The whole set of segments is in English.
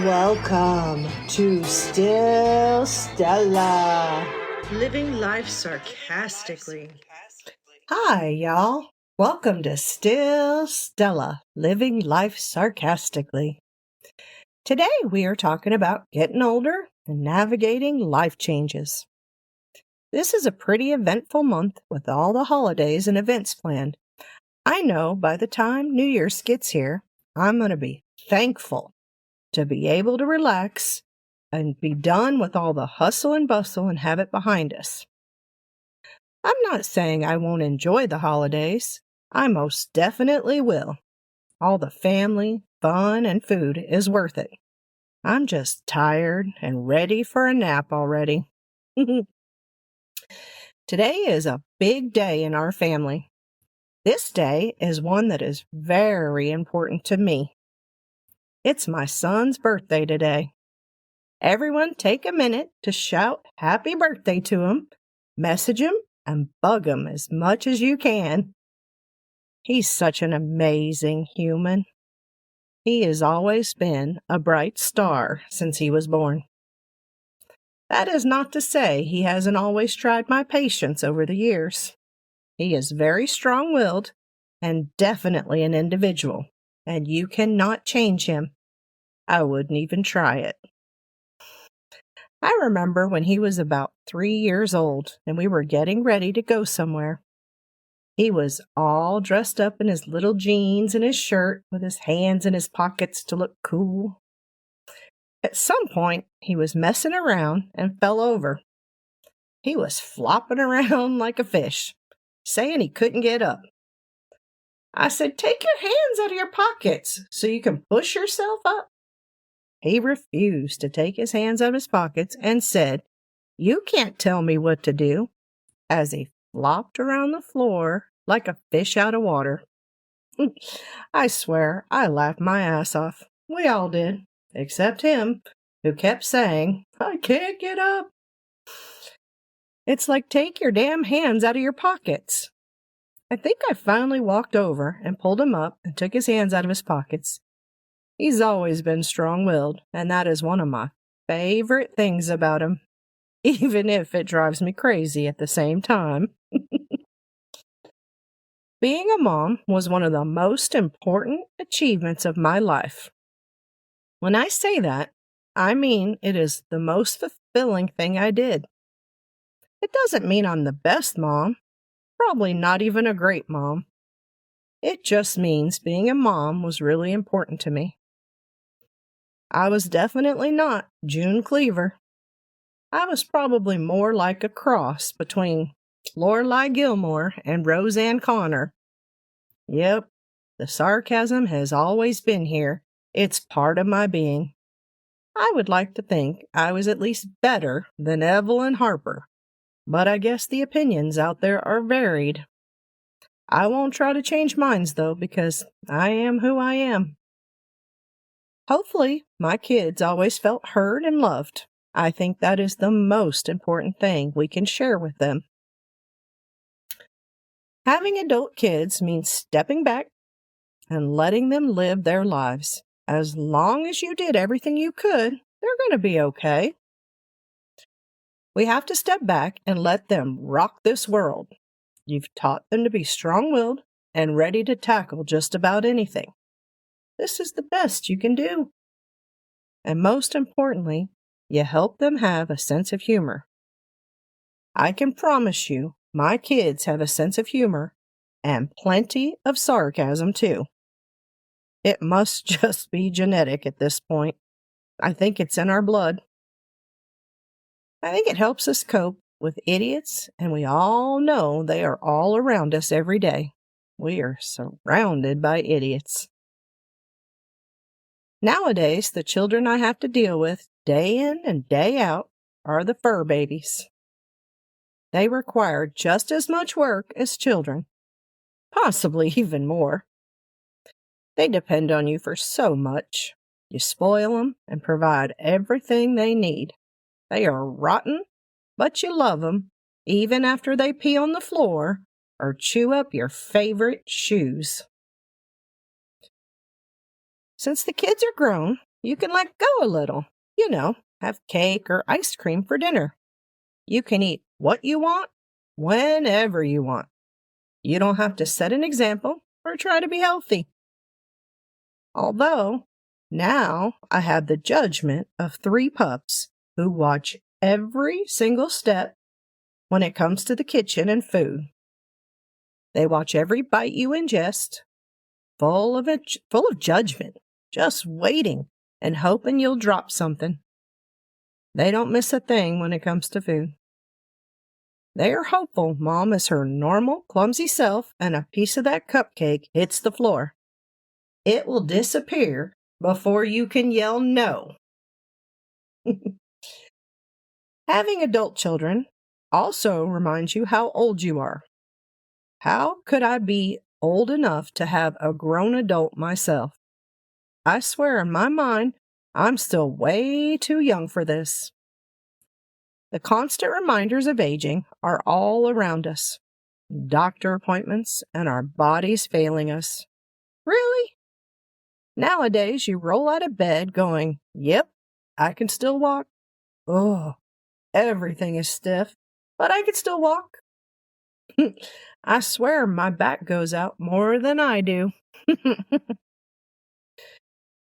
Welcome to Still Stella, living life sarcastically. Hi, y'all. Welcome to Still Stella, living life sarcastically. Today we are talking about getting older and navigating life changes. This is a pretty eventful month with all the holidays and events planned. I know by the time New Year's gets here, I'm going to be thankful to be able to relax and be done with all the hustle and bustle and have it behind us. I'm not saying I won't enjoy the holidays. I most definitely will. All the family, fun, and food is worth it. I'm just tired and ready for a nap already. Today is a big day in our family. This day is one that is very important to me. It's my son's birthday today. Everyone take a minute to shout happy birthday to him, message him, and bug him as much as you can. He's such an amazing human. He has always been a bright star since he was born. That is not to say he hasn't always tried my patience over the years. He is very strong-willed and definitely an individual, and you cannot change him. I wouldn't even try it. I remember when he was about 3 years old and we were getting ready to go somewhere. He was all dressed up in his little jeans and his shirt with his hands in his pockets to look cool. At some point, he was messing around and fell over. He was flopping around like a fish, saying he couldn't get up. I said, "Take your hands out of your pockets so you can push yourself up." He refused to take his hands out of his pockets and said, "You can't tell me what to do," as he flopped around the floor like a fish out of water. I swear I laughed my ass off. We all did, except him, who kept saying, "I can't get up." It's like, take your damn hands out of your pockets. I think I finally walked over and pulled him up and took his hands out of his pockets. He's always been strong-willed, and that is one of my favorite things about him, even if it drives me crazy at the same time. Being a mom was one of the most important achievements of my life. When I say that, I mean it is the most fulfilling thing I did. It doesn't mean I'm the best mom, probably not even a great mom. It just means being a mom was really important to me. I was definitely not June Cleaver. I was probably more like a cross between Lorelai Gilmore and Roseanne Connor. Yep, the sarcasm has always been here. It's part of my being. I would like to think I was at least better than Evelyn Harper, but I guess the opinions out there are varied. I won't try to change minds, though, because I am who I am. Hopefully, my kids always felt heard and loved. I think that is the most important thing we can share with them. Having adult kids means stepping back and letting them live their lives. As long as you did everything you could, they're going to be okay. We have to step back and let them rock this world. You've taught them to be strong-willed and ready to tackle just about anything. This is the best you can do. And most importantly, you help them have a sense of humor. I can promise you, my kids have a sense of humor and plenty of sarcasm too. It must just be genetic at this point. I think it's in our blood. I think it helps us cope with idiots, and we all know they are all around us every day. We are surrounded by idiots. Nowadays, the children I have to deal with day in and day out are the fur babies. They require just as much work as children, possibly even more. They depend on you for so much. You spoil them and provide everything they need. They are rotten, but you love them, even after they pee on the floor or chew up your favorite shoes. Since the kids are grown, you can let go a little. Have cake or ice cream for dinner. You can eat what you want, whenever you want. You don't have to set an example or try to be healthy. Although, now I have the judgment of 3 pups who watch every single step when it comes to the kitchen and food. They watch every bite you ingest, full of judgment, just waiting and hoping you'll drop something. They don't miss a thing when it comes to food. They are hopeful Mom is her normal, clumsy self and a piece of that cupcake hits the floor. It will disappear before you can yell no. Having adult children also reminds you how old you are. How could I be old enough to have a grown adult myself? I swear in my mind, I'm still way too young for this. The constant reminders of aging are all around us. Doctor appointments and our bodies failing us. Really? Nowadays, you roll out of bed going, yep, I can still walk. Oh, everything is stiff, but I can still walk. I swear my back goes out more than I do.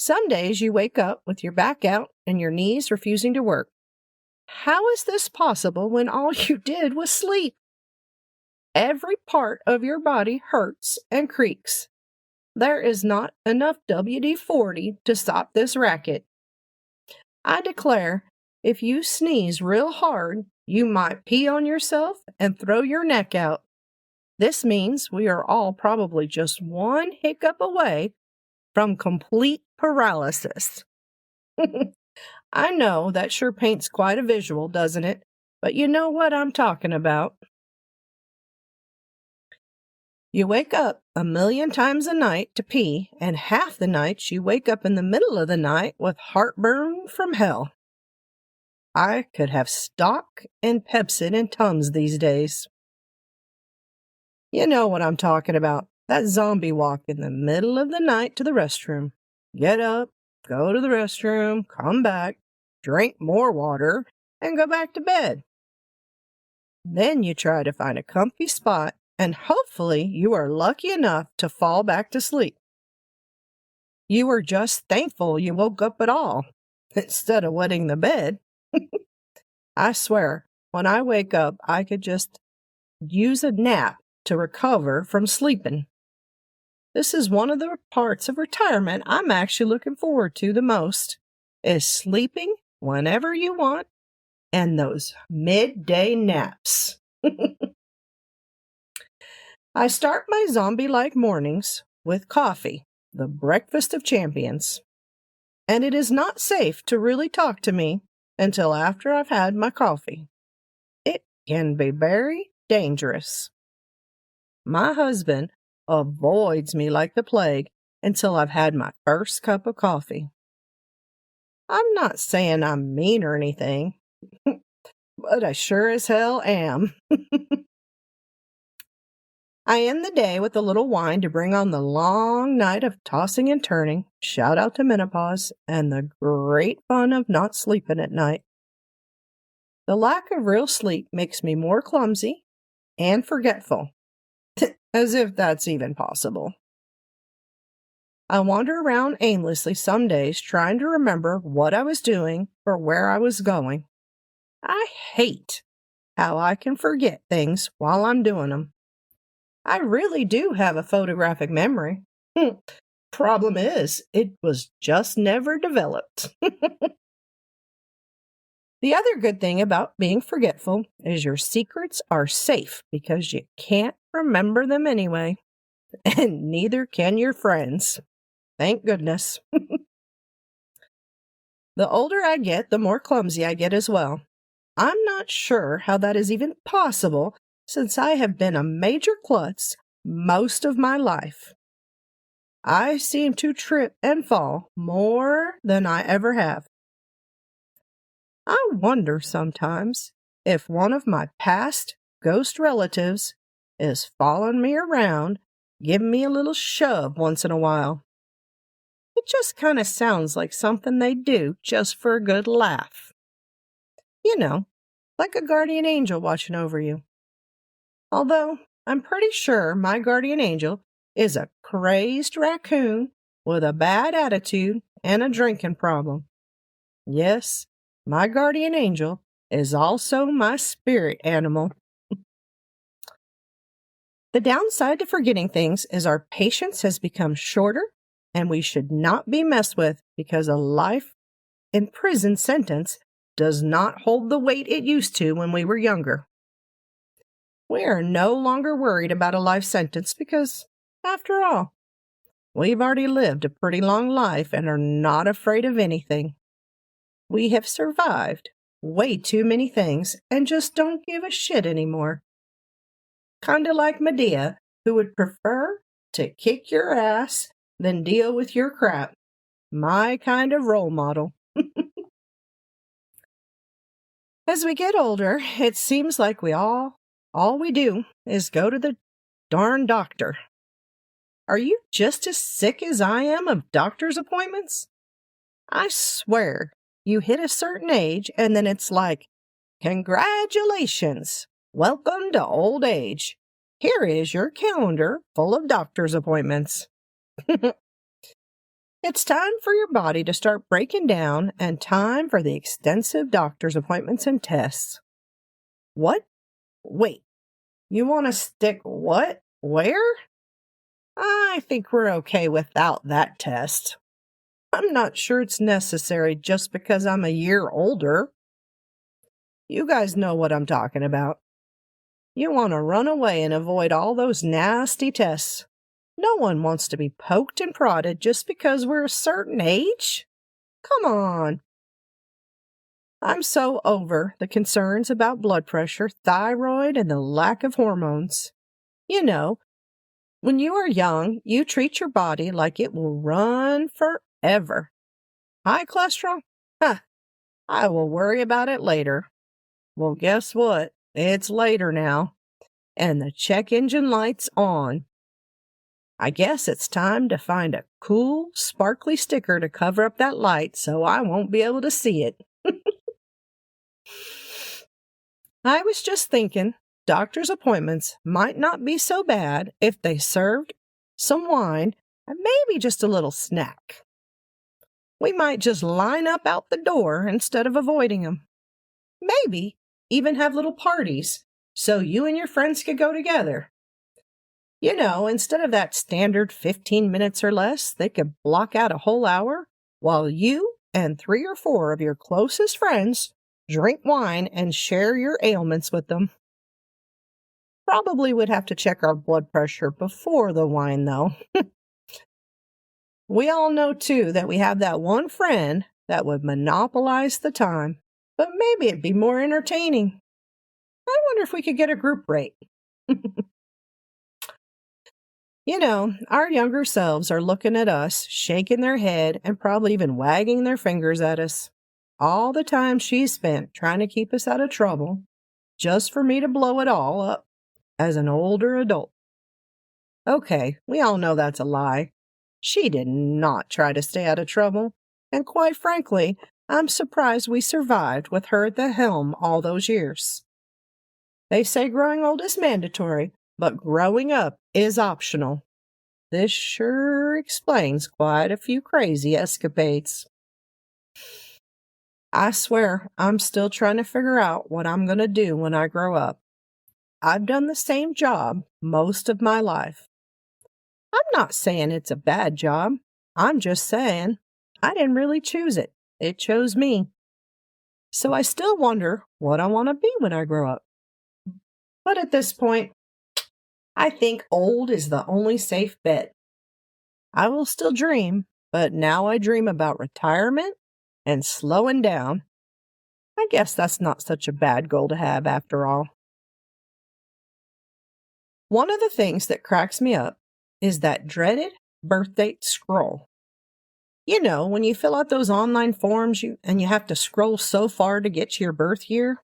Some days you wake up with your back out and your knees refusing to work. How is this possible when all you did was sleep? Every part of your body hurts and creaks. There is not enough WD-40 to stop this racket. I declare, if you sneeze real hard, you might pee on yourself and throw your neck out. This means we are all probably just one hiccup away from complete paralysis. I know that sure paints quite a visual, doesn't it? But you know what I'm talking about. You wake up 1,000,000 times a night to pee, and half the nights you wake up in the middle of the night with heartburn from hell. I could have stock and Pepsid and Tums these days. You know what I'm talking about. That zombie walk in the middle of the night to the restroom. Get up, go to the restroom, come back, drink more water, and go back to bed. Then you try to find a comfy spot, and hopefully you are lucky enough to fall back to sleep. You are just thankful you woke up at all, instead of wetting the bed. I swear, when I wake up, I could just use a nap to recover from sleeping. This is one of the parts of retirement I'm actually looking forward to the most, is sleeping whenever you want and those midday naps. I start my zombie-like mornings with coffee, the breakfast of champions. And it is not safe to really talk to me until after I've had my coffee. It can be very dangerous. My husband avoids me like the plague until I've had my first cup of coffee. I'm not saying I'm mean or anything, but I sure as hell am. I end the day with a little wine to bring on the long night of tossing and turning, shout out to menopause, and the great fun of not sleeping at night. The lack of real sleep makes me more clumsy and forgetful, as if that's even possible. I wander around aimlessly some days trying to remember what I was doing or where I was going. I hate how I can forget things while I'm doing them. I really do have a photographic memory. Problem is, it was just never developed. The other good thing about being forgetful is your secrets are safe because you can't remember them anyway. And neither can your friends. Thank goodness. The older I get, the more clumsy I get as well. I'm not sure how that is even possible since I have been a major klutz most of my life. I seem to trip and fall more than I ever have. I wonder sometimes if one of my past ghost relatives is following me around, giving me a little shove once in a while. It just kind of sounds like something they do just for a good laugh. You know, like a guardian angel watching over you. Although, I'm pretty sure my guardian angel is a crazed raccoon with a bad attitude and a drinking problem. Yes, my guardian angel is also my spirit animal. The downside to forgetting things is our patience has become shorter, and we should not be messed with because a life in prison sentence does not hold the weight it used to when we were younger. We are no longer worried about a life sentence because, after all, we've already lived a pretty long life and are not afraid of anything. We have survived way too many things and just don't give a shit anymore. Kinda like Medea, who would prefer to kick your ass than deal with your crap. My kind of role model. As we get older, it seems like all we do is go to the darn doctor. Are you just as sick as I am of doctor's appointments? I swear, you hit a certain age and then it's like, congratulations, welcome to old age. Here is your calendar full of doctor's appointments. It's time for your body to start breaking down and time for the extensive doctor's appointments and tests. What? Wait, you want to stick what? Where? I think we're okay without that test. I'm not sure it's necessary just because I'm a year older. You guys know what I'm talking about. You want to run away and avoid all those nasty tests. No one wants to be poked and prodded just because we're a certain age. Come on. I'm so over the concerns about blood pressure, thyroid, and the lack of hormones. You know, when you are young, you treat your body like it will run forever. High cholesterol? Huh, I will worry about it later. Well, guess what? It's later now, and the check engine light's on. I guess it's time to find a cool, sparkly sticker to cover up that light so I won't be able to see it. I was just thinking, doctor's appointments might not be so bad if they served some wine and maybe just a little snack. We might just line up out the door instead of avoiding them. Maybe even have little parties so you and your friends could go together. You know, instead of that standard 15 minutes or less, they could block out a whole hour while you and 3 or 4 of your closest friends drink wine and share your ailments with them. Probably would have to check our blood pressure before the wine, though. We all know, too, that we have that one friend that would monopolize the time, but maybe it'd be more entertaining. I wonder if we could get a group rate. You know, our younger selves are looking at us, shaking their head, and probably even wagging their fingers at us. All the time she's spent trying to keep us out of trouble, just for me to blow it all up as an older adult. Okay, we all know that's a lie. She did not try to stay out of trouble, and quite frankly, I'm surprised we survived with her at the helm all those years. They say growing old is mandatory, but growing up is optional. This sure explains quite a few crazy escapades. I swear, I'm still trying to figure out what I'm going to do when I grow up. I've done the same job most of my life. I'm not saying it's a bad job. I'm just saying I didn't really choose it. It chose me. So I still wonder what I want to be when I grow up. But at this point, I think old is the only safe bet. I will still dream, but now I dream about retirement and slowing down. I guess that's not such a bad goal to have after all. One of the things that cracks me up is that dreaded birth date scroll. You know, when you fill out those online forms and you have to scroll so far to get to your birth year.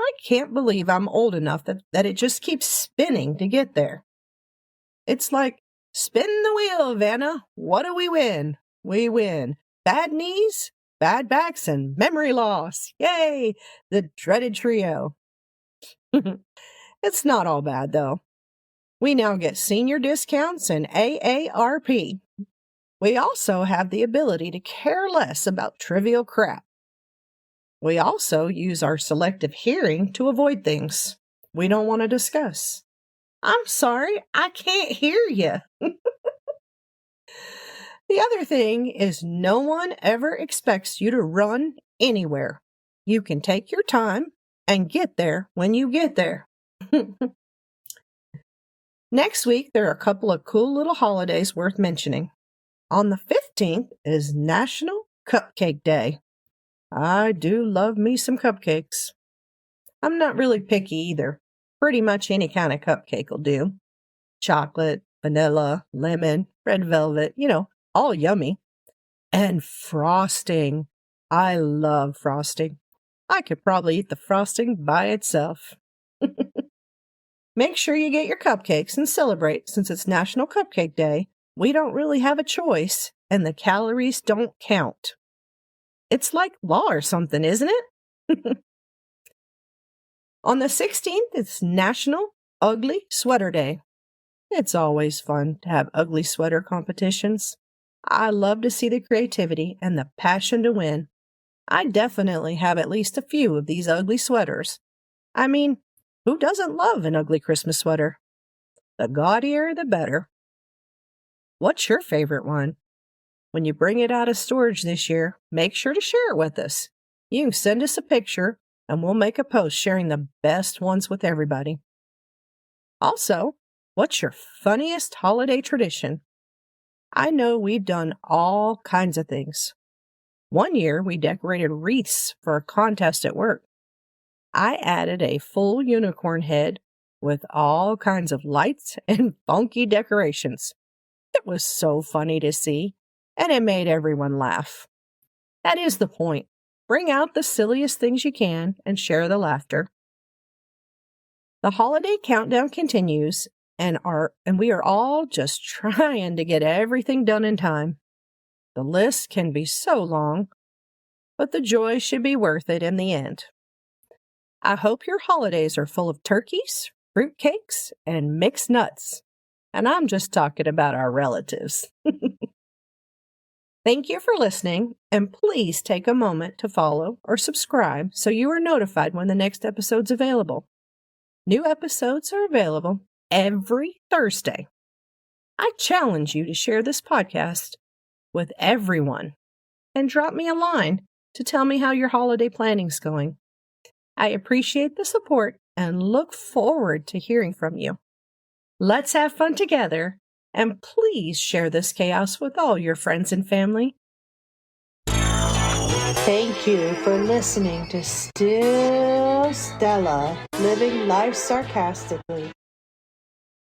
I can't believe I'm old enough that it just keeps spinning to get there. It's like, spin the wheel, Vanna. What do we win? we win. Bad knees, bad backs, and memory loss. Yay! The dreaded trio. It's not all bad, though. We now get senior discounts and AARP. We also have the ability to care less about trivial crap. We also use our selective hearing to avoid things we don't want to discuss. I'm sorry, I can't hear you. The other thing is no one ever expects you to run anywhere. You can take your time and get there when you get there. Next week, there are a couple of cool little holidays worth mentioning. On the 15th is National Cupcake Day. I do love me some cupcakes. I'm not really picky either. Pretty much any kind of cupcake will do. Chocolate, vanilla, lemon, red velvet, all yummy. And frosting. I love frosting. I could probably eat the frosting by itself. Make sure you get your cupcakes and celebrate since it's National Cupcake Day. We don't really have a choice, and the calories don't count. It's like law or something, isn't it? On the 16th, it's National Ugly Sweater Day. It's always fun to have ugly sweater competitions. I love to see the creativity and the passion to win. I definitely have at least a few of these ugly sweaters. I mean, who doesn't love an ugly Christmas sweater? The gaudier, the better. What's your favorite one? When you bring it out of storage this year, make sure to share it with us. You can send us a picture, and we'll make a post sharing the best ones with everybody. Also, what's your funniest holiday tradition? I know we've done all kinds of things. One year, we decorated wreaths for a contest at work. I added a full unicorn head with all kinds of lights and funky decorations. It was so funny to see, and it made everyone laugh. That is the point. Bring out the silliest things you can and share the laughter. The holiday countdown continues, and we are all just trying to get everything done in time. The list can be so long, but the joy should be worth it in the end. I hope your holidays are full of turkeys, fruitcakes, and mixed nuts. And I'm just talking about our relatives. Thank you for listening, and please take a moment to follow or subscribe so you are notified when the next episode's available. New episodes are available every Thursday. I challenge you to share this podcast with everyone and drop me a line to tell me how your holiday planning's going. I appreciate the support and look forward to hearing from you. Let's have fun together, and please share this chaos with all your friends and family. Thank you for listening to Still Stella, Living Life Sarcastically.